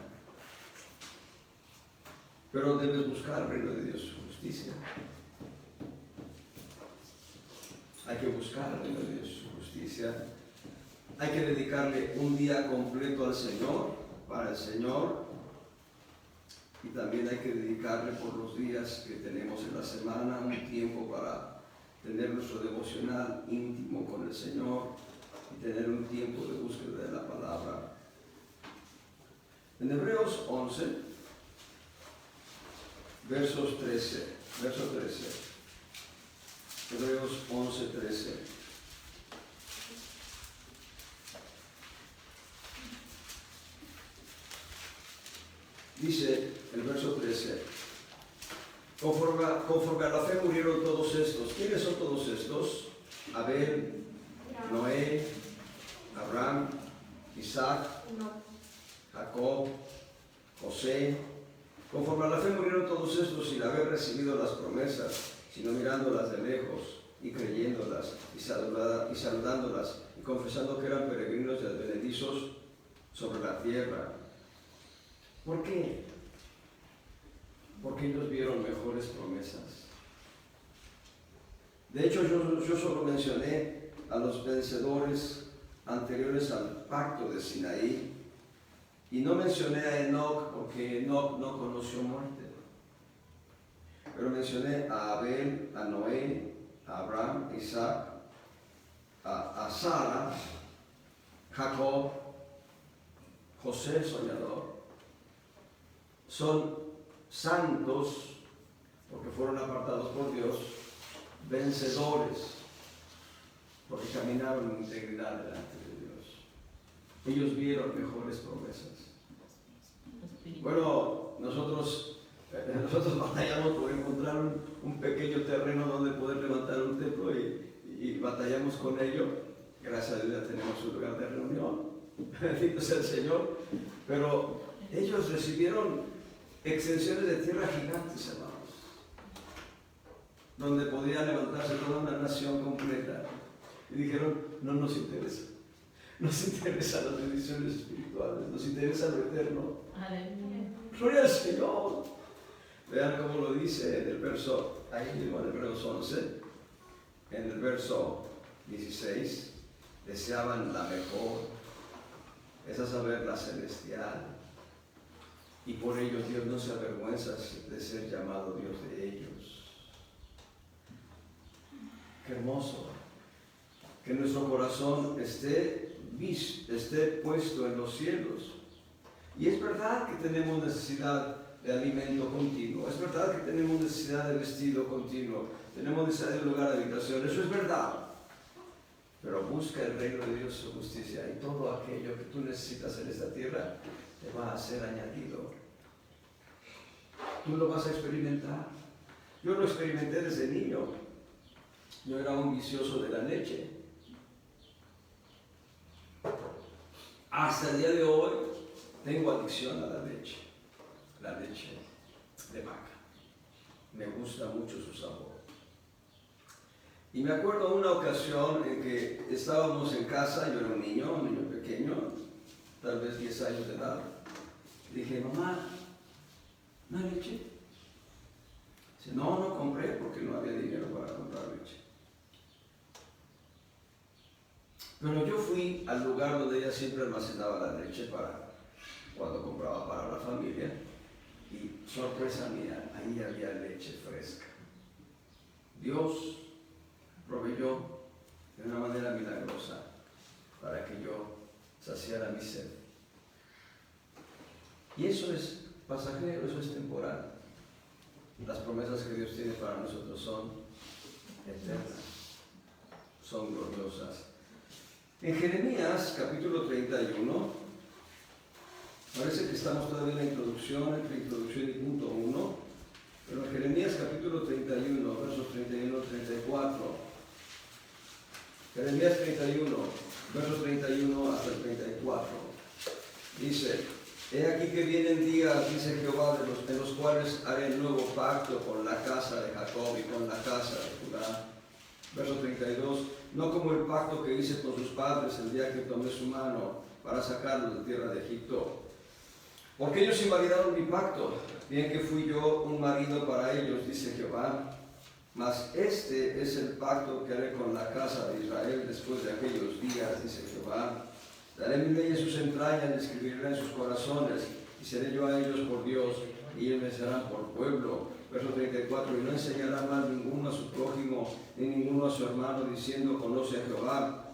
Pero debes buscar el reino de Dios y su justicia. Hay que buscar el reino de Dios y su justicia. Hay que dedicarle un día completo al Señor, para el Señor. Y también hay que dedicarle por los días que tenemos en la semana un tiempo para tener nuestro devocional íntimo con el Señor y tener un tiempo de búsqueda de la palabra. En Hebreos 11, verso 13. Hebreos 11, 13. Dice el verso 13, conforme a la fe murieron todos estos. ¿Quiénes son todos estos? Abel, Noé, Abraham, Isaac, Jacob, José. Conforme a la fe murieron todos estos sin haber recibido las promesas, sino mirándolas de lejos y creyéndolas y saludándolas y confesando que eran peregrinos y advenedizos sobre la tierra. ¿Por qué? Porque ellos vieron mejores promesas. De hecho, yo solo mencioné a los vencedores anteriores al pacto de Sinaí y no mencioné a Enoc porque Enoc no conoció muerte. Pero mencioné a Abel, a Noé, a Abraham, a Isaac, a Sara, Jacob, José el soñador. Son santos porque fueron apartados por Dios, vencedores porque caminaron en integridad delante de Dios. Ellos vieron mejores promesas. Bueno, nosotros batallamos por encontrar un pequeño terreno donde poder levantar un templo y batallamos con ello. Gracias a Dios ya tenemos un lugar de reunión. Bendito sea el Señor. Pero ellos recibieron extensiones de tierra gigantes, hermanos, donde podía levantarse toda una nación completa. Y dijeron, no nos interesa. Nos interesan las bendiciones espirituales, nos interesa lo eterno. Aleluya. Gloria al Señor. Vean cómo lo dice en el verso, ahí mismo en Hebreos 11, en el verso 16, deseaban la mejor, es a saber, la celestial. Y por ello Dios no se avergüenza de ser llamado Dios de ellos. Qué hermoso. Que nuestro corazón esté puesto en los cielos. Y es verdad que tenemos necesidad de alimento continuo. Es verdad que tenemos necesidad de vestido continuo. Tenemos necesidad de un lugar de habitación. Eso es verdad. Pero busca el reino de Dios y su justicia. Y todo aquello que tú necesitas en esta tierra te va a ser añadido. Tú lo vas a experimentar. Yo lo experimenté desde niño. Yo era un vicioso de la leche. Hasta el día de hoy tengo adicción a la leche de vaca. Me gusta mucho su sabor. Y me acuerdo una ocasión en que estábamos en casa, yo era un niño pequeño, tal vez 10 años de edad. Dije, mamá, ¿no hay leche? Dice, no compré porque no había dinero para comprar leche. Pero yo fui al lugar donde ella siempre almacenaba la leche para cuando compraba para la familia. Y sorpresa mía, ahí había leche fresca. Dios proveyó de una manera milagrosa para que yo saciara mi sed. Y eso es pasajero, eso es temporal. Las promesas que Dios tiene para nosotros son eternas, son gloriosas. En Jeremías capítulo 31, parece que estamos todavía en la introducción, entre introducción y punto 1, pero en Jeremías capítulo 31, versos 31 al 34, Jeremías 31, versos 31 hasta el 34, dice, he aquí que vienen días, dice Jehová, en los cuales haré nuevo pacto con la casa de Jacob y con la casa de Judá. Verso 32, no como el pacto que hice con sus padres el día que tomé su mano para sacarlos de tierra de Egipto. Porque ellos invalidaron mi pacto, bien que fui yo un marido para ellos, dice Jehová. Mas este es el pacto que haré con la casa de Israel después de aquellos días, dice Jehová. Daré mi ley en sus entrañas y escribiré en sus corazones, y seré yo a ellos por Dios, y ellos me serán por pueblo. Verso 34, y no enseñará mal ninguno a su prójimo, ni ninguno a su hermano, diciendo, conoce a Jehová,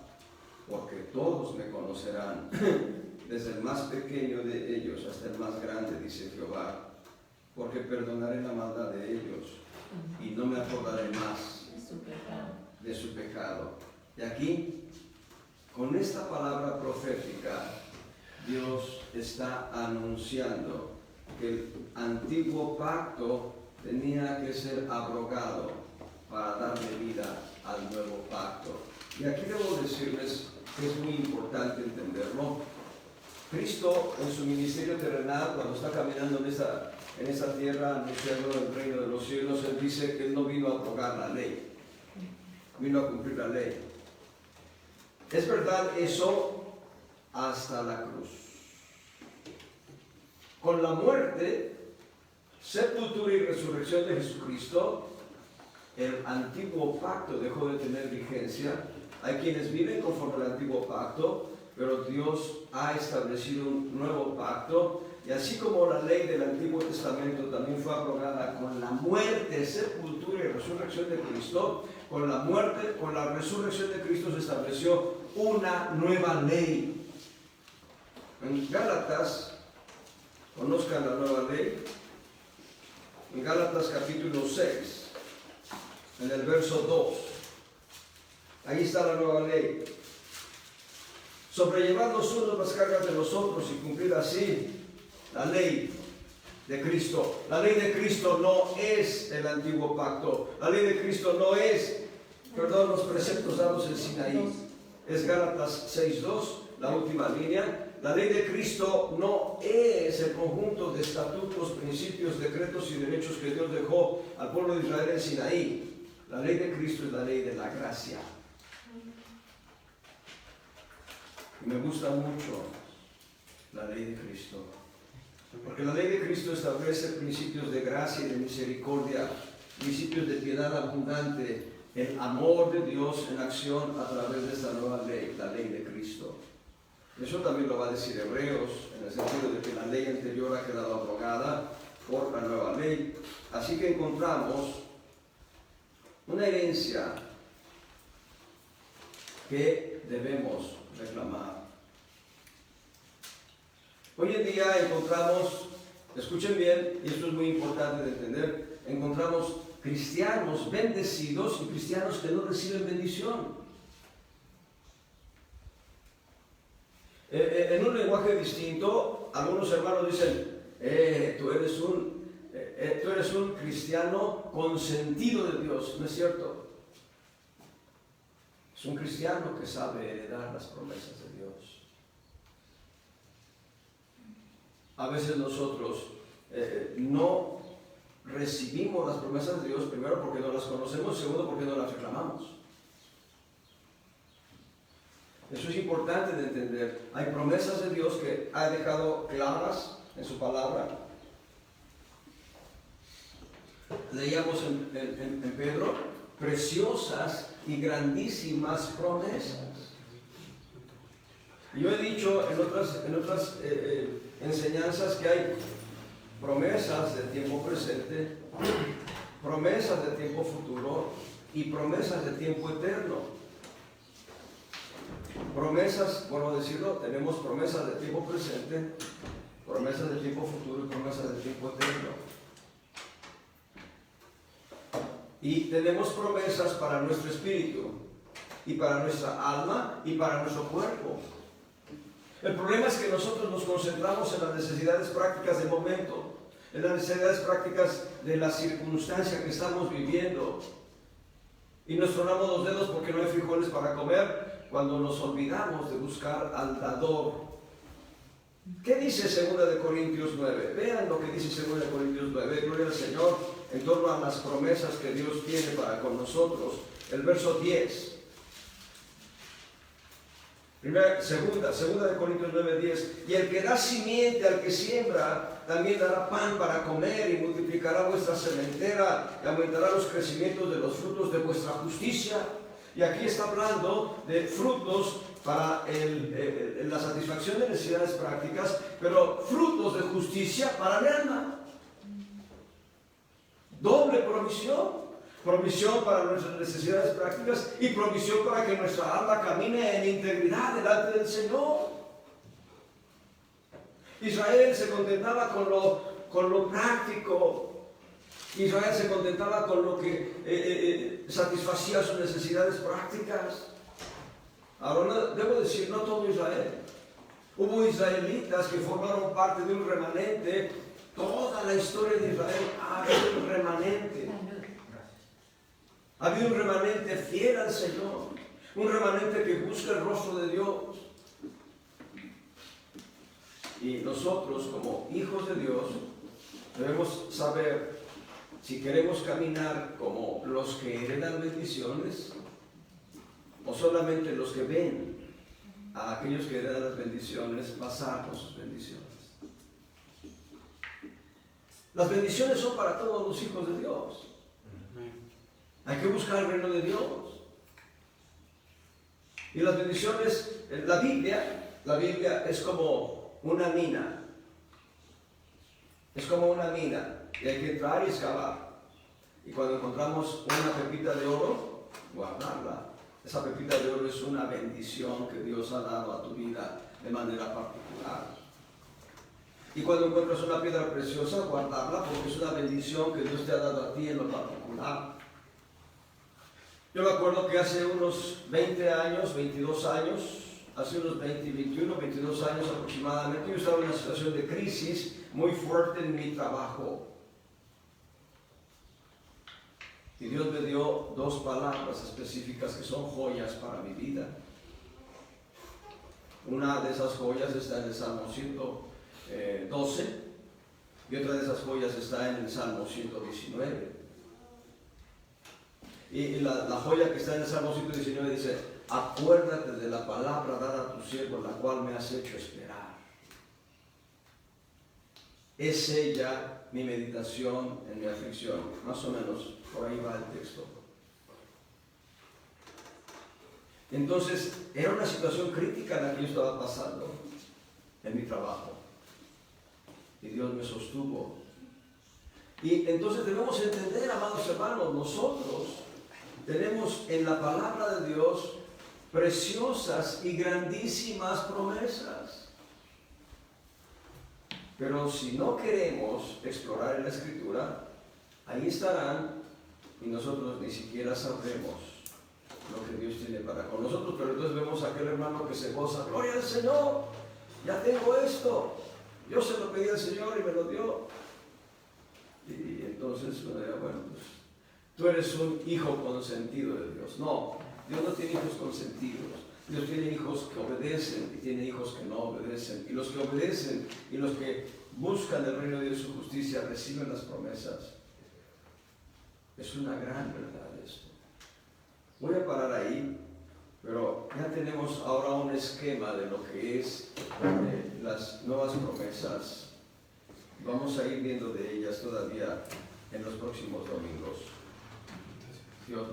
porque todos me conocerán, desde el más pequeño de ellos hasta el más grande, dice Jehová, porque perdonaré la maldad de ellos, y no me acordaré más de su pecado. Y aquí, con esta palabra profética, Dios está anunciando que el antiguo pacto tenía que ser abrogado para darle vida al nuevo pacto. Y aquí debo decirles que es muy importante entenderlo. Cristo en su ministerio terrenal, cuando está caminando en esta tierra, anunciando el reino de los cielos, Él dice que Él no vino a abrogar la ley, vino a cumplir la ley. Es verdad eso hasta la cruz. Con la muerte, sepultura y resurrección de Jesucristo, el antiguo pacto dejó de tener vigencia. Hay quienes viven conforme al antiguo pacto, pero Dios ha establecido un nuevo pacto. Y así como la ley del Antiguo Testamento también fue abrogada con la muerte, sepultura y resurrección de Cristo, con la muerte, con la resurrección de Cristo se estableció una nueva ley. En Gálatas, conozcan la nueva ley, en Gálatas capítulo 6, en el verso 2, ahí está la nueva ley. Sobrellevad los unos las cargas de los otros y cumplir así la ley de Cristo. La ley de Cristo no es el antiguo pacto. La ley de Cristo no es, los preceptos dados en Sinaí. Es Gálatas 6.2, la última línea. La ley de Cristo no es el conjunto de estatutos, principios, decretos y derechos que Dios dejó al pueblo de Israel en Sinaí. La ley de Cristo es la ley de la gracia. Y me gusta mucho la ley de Cristo, porque la ley de Cristo establece principios de gracia y de misericordia, principios de piedad abundante, el amor de Dios en acción a través de esta nueva ley, la ley de Cristo. Eso también lo va a decir Hebreos, en el sentido de que la ley anterior ha quedado abrogada por la nueva ley. Así que encontramos una herencia que debemos reclamar. Hoy en día encontramos, escuchen bien, y esto es muy importante de entender, encontramos cristianos bendecidos y cristianos que no reciben bendición. En un lenguaje distinto, algunos hermanos dicen, tú eres un cristiano consentido de Dios. No es cierto. Es un cristiano que sabe heredar las promesas de Dios. A veces nosotros no recibimos las promesas de Dios, primero porque no las conocemos, segundo porque no las reclamamos. Eso es importante de entender. Hay promesas de Dios que ha dejado claras en su palabra. Leíamos en Pedro, preciosas y grandísimas promesas. Yo he dicho en otras enseñanzas que hay promesas de tiempo presente, promesas de tiempo futuro y promesas de tiempo eterno. Promesas, por decirlo, tenemos promesas de tiempo presente, promesas de tiempo futuro y promesas de tiempo eterno. Y tenemos promesas para nuestro espíritu y para nuestra alma y para nuestro cuerpo. El problema es que nosotros nos concentramos en las necesidades prácticas del momento, en las necesidades prácticas de la circunstancia que estamos viviendo. Y nos tronamos los dedos porque no hay frijoles para comer, cuando nos olvidamos de buscar al dador. ¿Qué dice 2 Corintios 9? Vean lo que dice 2 Corintios 9, gloria al Señor, en torno a las promesas que Dios tiene para con nosotros. El verso 10. Segunda de Corintios 9:10. Y el que da simiente al que siembra, también dará pan para comer, y multiplicará vuestra sementera, y aumentará los crecimientos de los frutos de vuestra justicia. Y aquí está hablando de frutos para la satisfacción de necesidades prácticas, pero frutos de justicia para el alma. Doble provisión. Provisión para nuestras necesidades prácticas y provisión para que nuestra alma camine en integridad delante del Señor. Israel se contentaba con lo práctico. Israel se contentaba con lo que satisfacía sus necesidades prácticas. Ahora debo decir, no todo Israel. Hubo israelitas que formaron parte de un remanente. Toda la historia de Israel ha habido un remanente. Ha habido un remanente fiel al Señor, un remanente que busca el rostro de Dios. Y nosotros, como hijos de Dios, debemos saber si queremos caminar como los que heredan bendiciones o solamente los que ven a aquellos que heredan las bendiciones pasar por sus bendiciones. Las bendiciones son para todos los hijos de Dios. Hay que buscar el reino de Dios. Y las bendiciones, la Biblia es como una mina. Es como una mina. Y hay que entrar y excavar. Y cuando encontramos una pepita de oro, guardarla. Esa pepita de oro es una bendición que Dios ha dado a tu vida de manera particular. Y cuando encuentras una piedra preciosa, guardarla porque es una bendición que Dios te ha dado a ti en lo particular. Yo me acuerdo que hace unos 20 años, 22 años, hace unos 20, 21, 22 años aproximadamente, yo estaba en una situación de crisis muy fuerte en mi trabajo. Y Dios me dio dos palabras específicas que son joyas para mi vida. Una de esas joyas está en el Salmo 112 y otra de esas joyas está en el Salmo 119. Y la joya que está en el Salmo 119 dice: acuérdate de la palabra dada a tu siervo, la cual me has hecho esperar. Es ella mi meditación en mi aflicción. Más o menos por ahí va el texto. Entonces era una situación crítica en la que yo estaba pasando en mi trabajo, y Dios me sostuvo. Y entonces debemos entender, amados hermanos, nosotros tenemos en la palabra de Dios preciosas y grandísimas promesas. Pero si no queremos explorar en la Escritura, ahí estarán y nosotros ni siquiera sabremos lo que Dios tiene para con nosotros. Pero entonces vemos a aquel hermano que se goza: gloria al Señor, ya tengo esto, yo se lo pedí al Señor y me lo dio. Y entonces uno dirá: bueno, pues tú eres un hijo consentido de Dios. No, Dios no tiene hijos consentidos. Dios tiene hijos que obedecen y tiene hijos que no obedecen. Y los que obedecen y los que buscan el reino de Dios y su justicia reciben las promesas. Es una gran verdad esto. Voy a parar ahí, pero fíjate tenemos ahora un esquema de lo que es las nuevas promesas. Vamos a ir viendo de ellas todavía en los próximos domingos. Dios